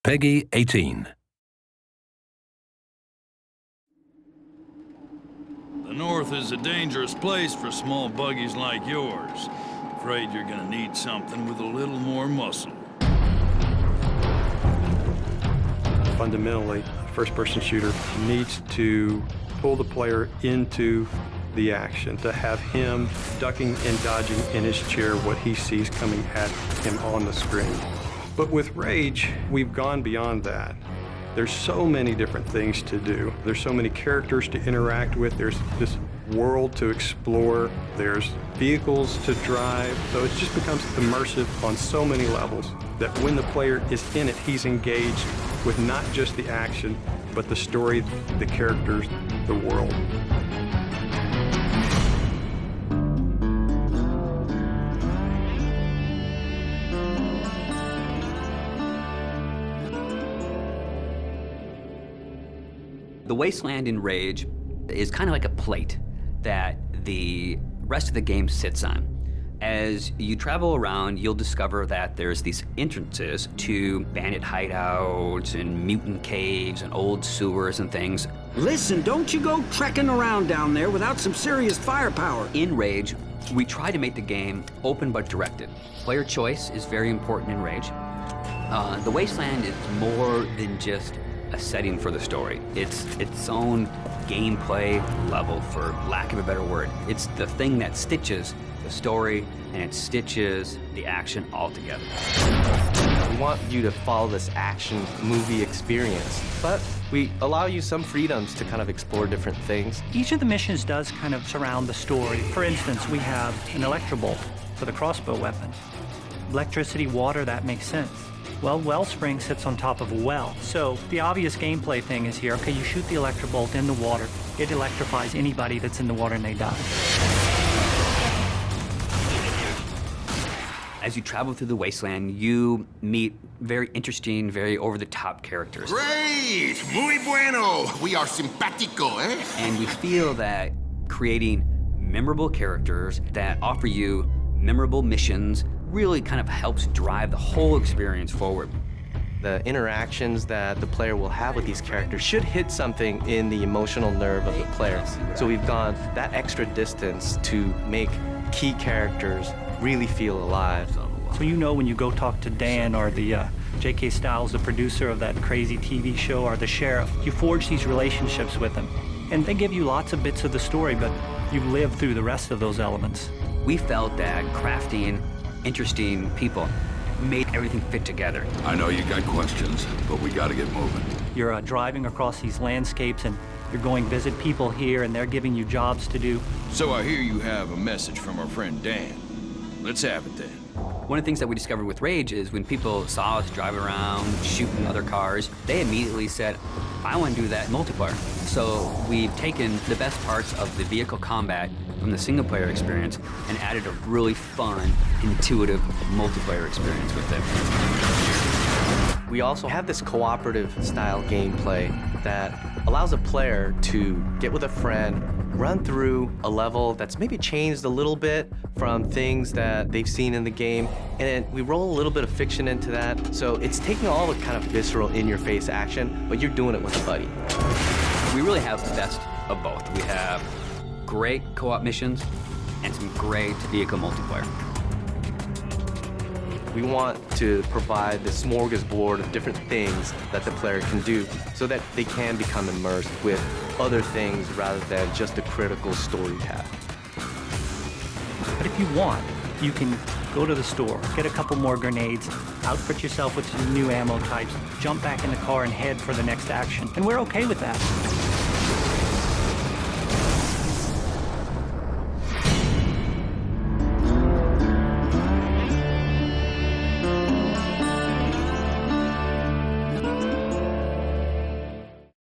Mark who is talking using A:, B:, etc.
A: Peggy 18.
B: The North is a dangerous place for small buggies like yours. Afraid you're gonna need something with a little more muscle.
C: Fundamentally, a first-person shooter needs to pull the player into the action, to have him ducking and dodging in his chair what he sees coming at him on the screen. But with Rage, we've gone beyond that. There's so many different things to do. There's so many characters to interact with. There's this world to explore. There's vehicles to drive. So it just becomes immersive on so many levels that when the player is in it, he's engaged with not just the action, but the story, the characters, the world.
D: The Wasteland in Rage is kind of like a plate that the rest of the game sits on. As you travel around, you'll discover that there's these entrances to bandit hideouts and mutant caves and old sewers and things.
E: Listen, don't you go trekking around down there without some serious firepower.
D: In Rage, we try to make the game open but directed. Player choice is very important in Rage. The Wasteland is more than just a setting for the story. It's its own gameplay level, for lack of a better word. It's the thing that stitches the story and it stitches the action all together.
F: We want you to follow this action movie experience, but we allow you some freedoms to kind of explore different things.
G: Each of the missions does kind of surround the story. For instance, we have an electrobolt for the crossbow weapon. Electricity, water, that makes sense. Well, Wellspring sits on top of a well. So the obvious gameplay thing is here, okay, you shoot the electrobolt in the water. It electrifies anybody that's in the water and they die.
D: As you travel through the Wasteland, you meet very interesting, very over-the-top characters.
H: Great! Muy bueno! We are simpático, eh?
D: And we feel that creating memorable characters that offer you memorable missions really kind of helps drive the whole experience forward.
F: The interactions that the player will have with these characters should hit something in the emotional nerve of the player. So we've gone that extra distance to make key characters really feel alive.
G: So you know when you go talk to Dan or the J.K. Styles, the producer of that crazy TV show, or the sheriff, you forge these relationships with them. And they give you lots of bits of the story, but you live through the rest of those elements.
D: We felt that crafting interesting people made everything fit together.
B: I know you got questions, but we gotta get moving.
G: You're driving across these landscapes and you're going visit people here and they're giving you jobs to do.
B: So I hear you have a message from our friend Dan. Let's have it then.
D: One of the things that we discovered with Rage is when people saw us drive around, shooting other cars, they immediately said, I want to do that in multiplayer. So we've taken the best parts of the vehicle combat from the single-player experience and added a really fun, intuitive multiplayer experience with it.
F: We also have this cooperative style gameplay that allows a player to get with a friend, run through a level that's maybe changed a little bit from things that they've seen in the game, and then we roll a little bit of fiction into that. So it's taking all the kind of visceral, in-your-face action, but you're doing it with a buddy.
D: We really have the best of both. We have great co-op missions and some great vehicle multiplayer.
F: We want to provide this smorgasbord of different things that the player can do so that they can become immersed with other things rather than just a critical story path.
G: But if you want, you can go to the store, get a couple more grenades, outfit yourself with some new ammo types, jump back in the car and head for the next action. And we're okay with that.